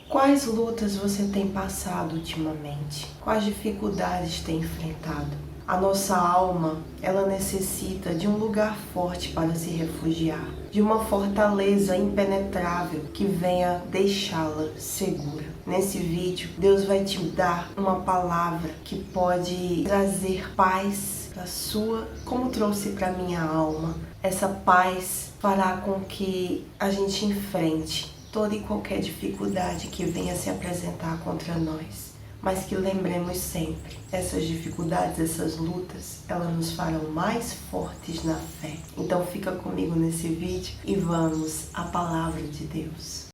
Quais lutas você tem passado ultimamente? Quais dificuldades tem enfrentado? A nossa alma, ela necessita de um lugar forte para se refugiar, de uma fortaleza impenetrável que venha deixá-la segura. Nesse vídeo, Deus vai te dar uma palavra que pode trazer paz para sua, como trouxe para minha alma. Essa paz fará com que a gente enfrente toda e qualquer dificuldade que venha se apresentar contra nós. Mas que lembremos sempre, essas dificuldades, essas lutas, elas nos farão mais fortes na fé. Então fica comigo nesse vídeo e vamos à palavra de Deus.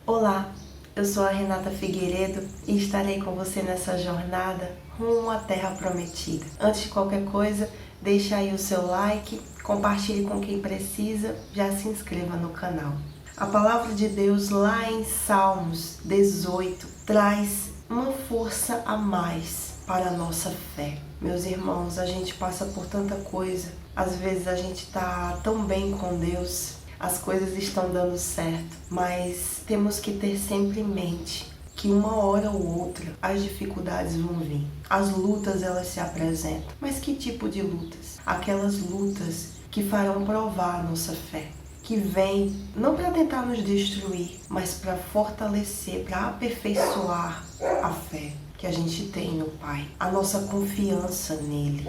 Olá, eu sou a Renata Figueiredo e estarei com você nessa jornada rumo à Terra Prometida. Antes de qualquer coisa, deixa aí o seu like, compartilhe com quem precisa, já se inscreva no canal. A palavra de Deus lá em Salmos 18 traz uma força a mais para a nossa fé. Meus irmãos, a gente passa por tanta coisa, às vezes a gente está tão bem com Deus, as coisas estão dando certo, mas temos que ter sempre em mente que uma hora ou outra as dificuldades vão vir. As lutas elas se apresentam. Mas que tipo de lutas? Aquelas lutas que farão provar a nossa fé, que vêm não para tentar nos destruir, mas para fortalecer, para aperfeiçoar a fé que a gente tem no Pai, a nossa confiança nele.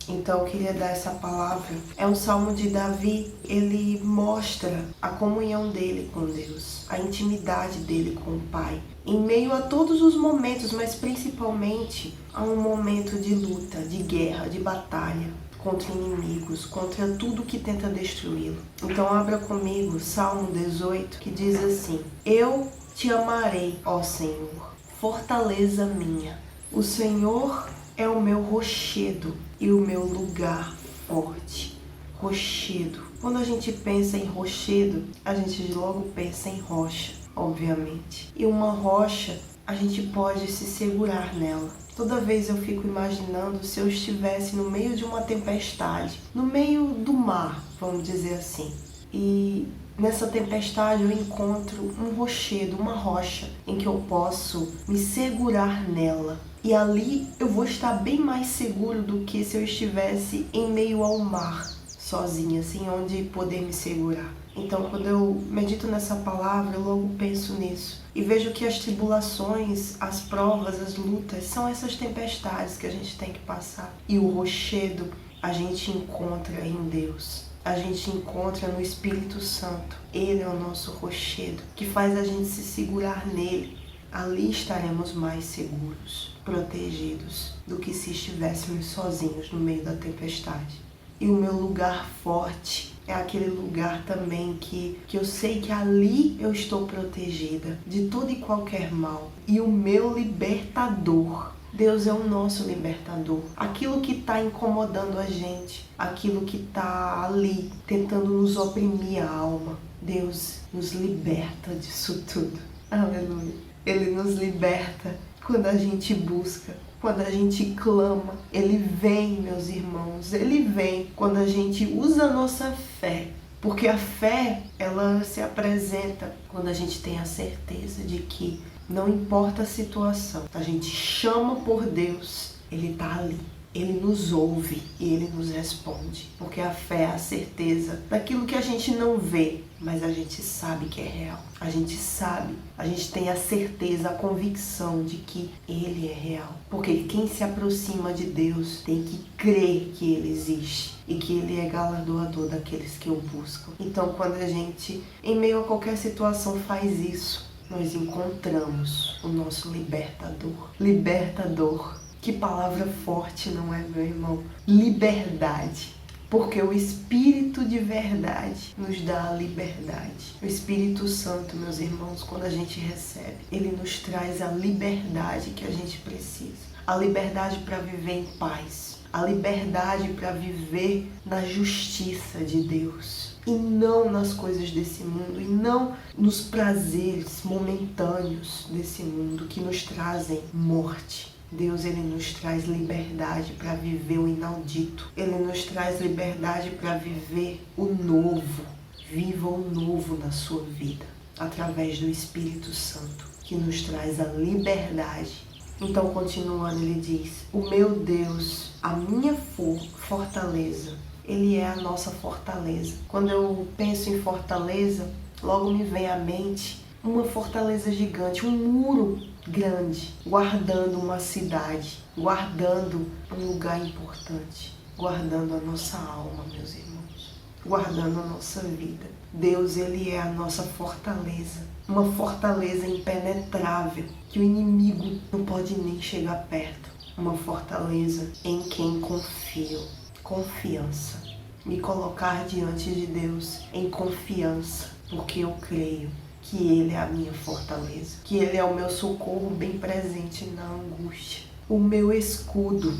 Então eu queria dar essa palavra. É um salmo de Davi, ele mostra a comunhão dele com Deus, a intimidade dele com o Pai, em meio a todos os momentos, mas principalmente a um momento de luta, de guerra, de batalha contra inimigos, contra tudo que tenta destruí-lo. Então abra comigo Salmo 18, que diz assim: Eu te amarei, ó Senhor, fortaleza minha. O Senhor é o meu rochedo e o meu lugar forte. Rochedo. Quando a gente pensa em rochedo, a gente logo pensa em rocha, obviamente. E uma rocha, a gente pode se segurar nela. Toda vez eu fico imaginando se eu estivesse no meio de uma tempestade, no meio do mar, vamos dizer assim. E nessa tempestade eu encontro um rochedo, uma rocha, em que eu posso me segurar nela. E ali eu vou estar bem mais seguro do que se eu estivesse em meio ao mar, sozinha, sem onde poder me segurar. Então, quando eu medito nessa palavra, eu logo penso nisso. E vejo que as tribulações, as provas, as lutas, são essas tempestades que a gente tem que passar. E o rochedo a gente encontra em Deus. A gente encontra no Espírito Santo. Ele é o nosso rochedo, que faz a gente se segurar nele. Ali estaremos mais seguros, protegidos, do que se estivéssemos sozinhos no meio da tempestade. E o meu lugar forte é aquele lugar também que eu sei que ali eu estou protegida de todo e qualquer mal. E o meu libertador, Deus é o nosso libertador. Aquilo que está incomodando a gente, aquilo que está ali tentando nos oprimir a alma, Deus nos liberta disso tudo. Aleluia. Ele nos liberta quando a gente busca, quando a gente clama. Ele vem, meus irmãos, ele vem quando a gente usa a nossa fé. Porque a fé, ela se apresenta quando a gente tem a certeza de que não importa a situação, a gente chama por Deus, ele está ali. Ele nos ouve e ele nos responde. Porque a fé é a certeza daquilo que a gente não vê, mas a gente sabe que é real. A gente sabe, a gente tem a certeza, a convicção de que ele é real. Porque quem se aproxima de Deus tem que crer que ele existe e que ele é galardoador daqueles que o buscam. Então, quando a gente, em meio a qualquer situação, faz isso, nós encontramos o nosso libertador. Libertador. Que palavra forte, não é, meu irmão? Liberdade. Porque o Espírito de verdade nos dá a liberdade. O Espírito Santo, meus irmãos, quando a gente recebe, ele nos traz a liberdade que a gente precisa. A liberdade para viver em paz. A liberdade para viver na justiça de Deus. E não nas coisas desse mundo. E não nos prazeres momentâneos desse mundo que nos trazem morte. Deus, ele nos traz liberdade para viver o inaudito. Ele nos traz liberdade para viver o novo. viva o novo na sua vida, através do Espírito Santo, que nos traz a liberdade. Então, continuando, ele diz: o meu Deus, a minha fortaleza, ele é a nossa fortaleza. Quando eu penso em fortaleza, logo me vem à mente uma fortaleza gigante, um muro grande, guardando uma cidade, guardando um lugar importante, guardando a nossa alma, meus irmãos, guardando a nossa vida. Deus, ele é a nossa fortaleza, uma fortaleza impenetrável, que o inimigo não pode nem chegar perto. Uma fortaleza em quem confio. Confiança. Me colocar diante de Deus em confiança, porque eu creio que Ele é a minha fortaleza, que Ele é o meu socorro bem presente na angústia. O meu escudo.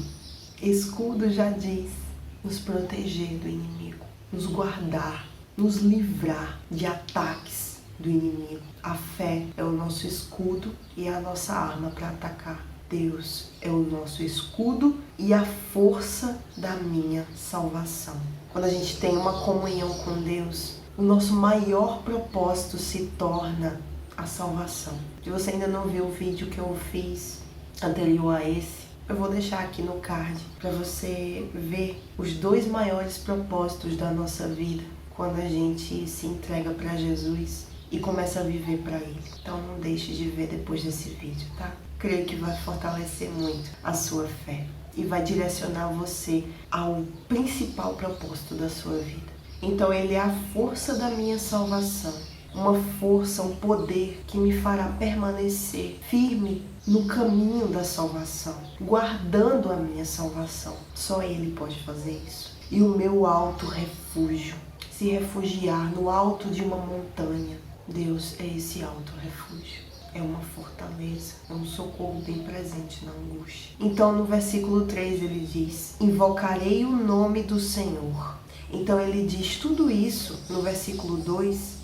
Escudo já diz nos proteger do inimigo, nos guardar, nos livrar de ataques do inimigo. A fé é o nosso escudo e é a nossa arma para atacar. Deus é o nosso escudo e a força da minha salvação. Quando a gente tem uma comunhão com Deus, o nosso maior propósito se torna a salvação. Se você ainda não viu o vídeo que eu fiz anterior a esse, eu vou deixar aqui no card para você ver os 2 maiores propósitos da nossa vida quando a gente se entrega para Jesus e começa a viver para Ele. Então não deixe de ver depois desse vídeo, tá? Creio que vai fortalecer muito a sua fé e vai direcionar você ao principal propósito da sua vida. Então Ele é a força da minha salvação, uma força, um poder que me fará permanecer firme no caminho da salvação, guardando a minha salvação. Só Ele pode fazer isso. E o meu alto refúgio, se refugiar no alto de uma montanha. Deus é esse alto refúgio. É uma fortaleza, é um socorro bem presente na angústia. Então no versículo 3 ele diz: invocarei o nome do Senhor. Então ele diz tudo isso no versículo 2,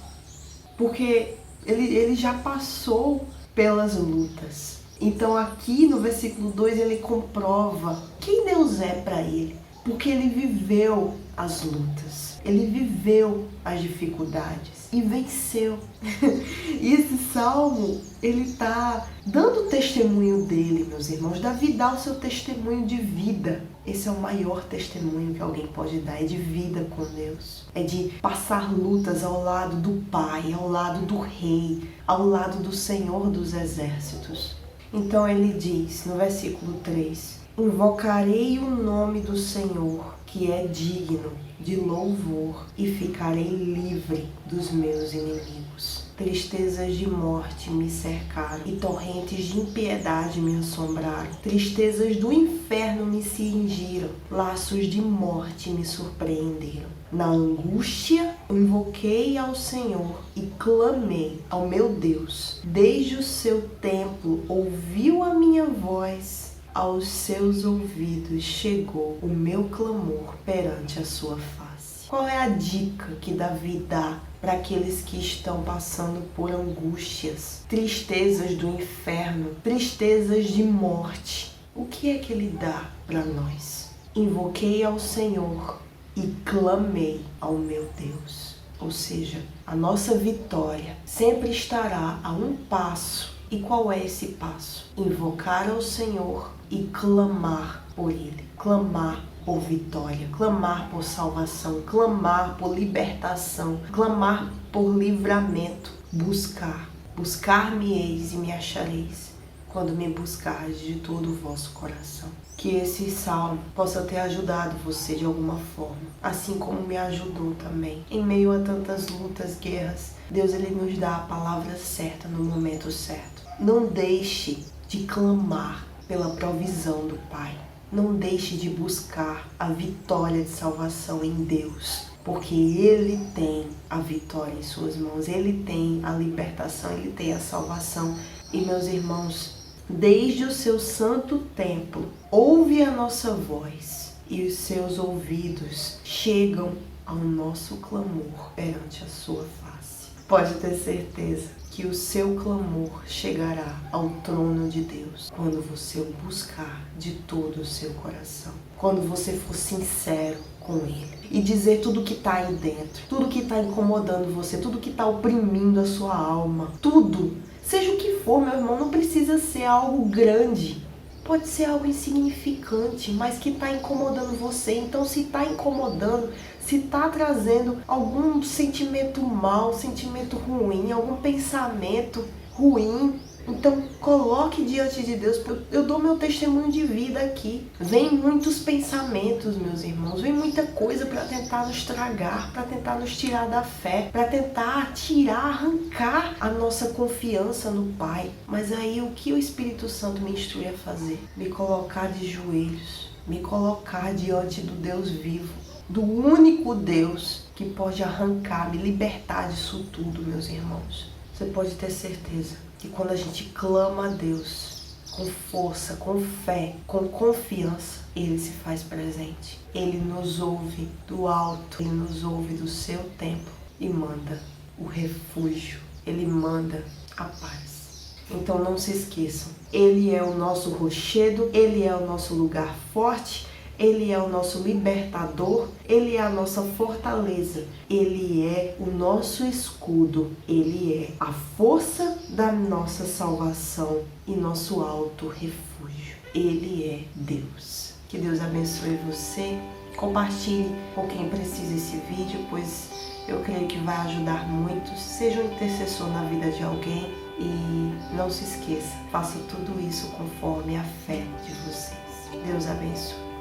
porque ele já passou pelas lutas. Então aqui no versículo 2 ele comprova quem Deus é para ele, porque ele viveu as lutas, ele viveu as dificuldades e venceu. E esse salmo, ele está dando testemunho dele, meus irmãos. Davi dá o seu testemunho de vida. Esse é o maior testemunho que alguém pode dar, é de vida com Deus. É de passar lutas ao lado do Pai, ao lado do Rei, ao lado do Senhor dos Exércitos. Então ele diz no versículo 3: invocarei o nome do Senhor, que é digno de louvor, e ficarei livre dos meus inimigos. Tristezas de morte me cercaram e torrentes de impiedade me assombraram. Tristezas do inferno me cingiram, laços de morte me surpreenderam. Na angústia, invoquei ao Senhor e clamei ao meu Deus. Desde o seu templo ouviu a minha voz. Aos seus ouvidos chegou o meu clamor perante a sua face. Qual é a dica que Davi dá para aqueles que estão passando por angústias, tristezas do inferno, tristezas de morte? O que é que ele dá para nós? Invoquei ao Senhor e clamei ao meu Deus. Ou seja, a nossa vitória sempre estará a um passo. E qual é esse passo? Invocar ao Senhor e clamar por Ele. Clamar por vitória, clamar por salvação, clamar por libertação, clamar por livramento. Buscar. Buscar-me-eis e me achareis, quando me buscardes de todo o vosso coração. Que esse salmo possa ter ajudado você de alguma forma, assim como me ajudou também. Em meio a tantas lutas, guerras, Deus ele nos dá a palavra certa no momento certo. Não deixe de clamar pela provisão do Pai. Não deixe de buscar a vitória de salvação em Deus, porque Ele tem a vitória em suas mãos, Ele tem a libertação, Ele tem a salvação. E meus irmãos, desde o seu santo templo, ouve a nossa voz e os seus ouvidos chegam ao nosso clamor perante a sua face. Pode ter certeza que o seu clamor chegará ao trono de Deus quando você o buscar de todo o seu coração. Quando você for sincero com Ele e dizer tudo que está aí dentro, tudo que está incomodando você, tudo que está oprimindo a sua alma, tudo, seja o que for, meu irmão, não precisa ser algo grande, pode ser algo insignificante, mas que está incomodando você. Então, se está incomodando, se está trazendo algum sentimento mau, sentimento ruim, algum pensamento ruim, então coloque diante de Deus. Eu dou meu testemunho de vida aqui. Vem muitos pensamentos, meus irmãos, vem muita coisa para tentar nos tragar, para tentar nos tirar da fé, para tentar arrancar a nossa confiança no Pai. Mas aí o que o Espírito Santo me instrui a fazer? Me colocar de joelhos, me colocar diante do Deus vivo, do único Deus que pode arrancar, me libertar disso tudo, meus irmãos. Você pode ter certeza que quando a gente clama a Deus com força, com fé, com confiança, Ele se faz presente. Ele nos ouve do alto, Ele nos ouve do seu tempo e manda o refúgio, Ele manda a paz. Então não se esqueçam, Ele é o nosso rochedo, Ele é o nosso lugar forte, Ele é o nosso libertador, Ele é a nossa fortaleza, Ele é o nosso escudo, Ele é a força da nossa salvação e nosso alto refúgio. Ele é Deus. Que Deus abençoe você. Compartilhe com quem precisa esse vídeo, pois eu creio que vai ajudar muito. Seja um intercessor na vida de alguém e não se esqueça, faça tudo isso conforme a fé de vocês. Deus abençoe.